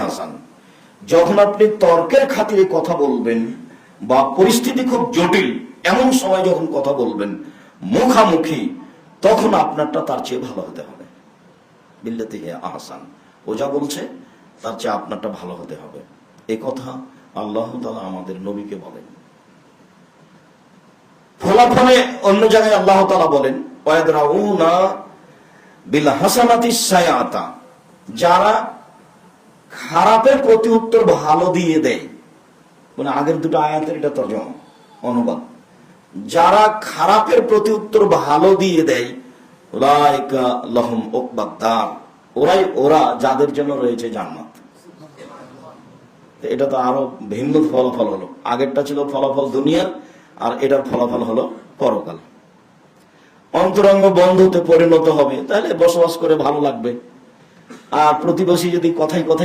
হাসান, যখন আপনি তর্কের খাতিরে কথা বলবেন বা পরিস্থিতি খুব জটিল এমন সময় যখন কথা বলবেন মুখামুখি, তখন আপনারটা তার চেয়ে ভালো হতে হবে। বিল্লাতি হে আহসান, ও যা বলছে তার চেয়ে আপনারটা ভালো হতে হবে। এই কথা আল্লাহ তাআলা আমাদের নবীকে বলেন। ফলাফলে অন্য জায়গায় আল্লাহ তাআলা বলেন ওয়ায়াদরাউনা বিল হাসানাতিস সাইয়াতা, যারা খারাপের প্রতি উত্তর ভালো দিয়ে দেয়, মানে আগের দুটো আয়াতের এটা তরজমা অনুবাদ, যারা খারাপের প্রতি উত্তর ভালো দিয়ে দেয় উলাইকা লাহুম উকবাদ দার, ওরা যাদের জন্য রয়েছে জান্নাত। এটা তো আরো ভিন্ন ফলাফল হলো, আগেরটা ছিল ফলাফল দুনিয়ার, আর এটার ফলাফল হলো পরকাল। অন্তরঙ্গ বন্ধুতে পরিণত হবে, তাহলে বসবাস করে ভালো লাগবে। আর প্রতিবেশী যদি কথায় কথায়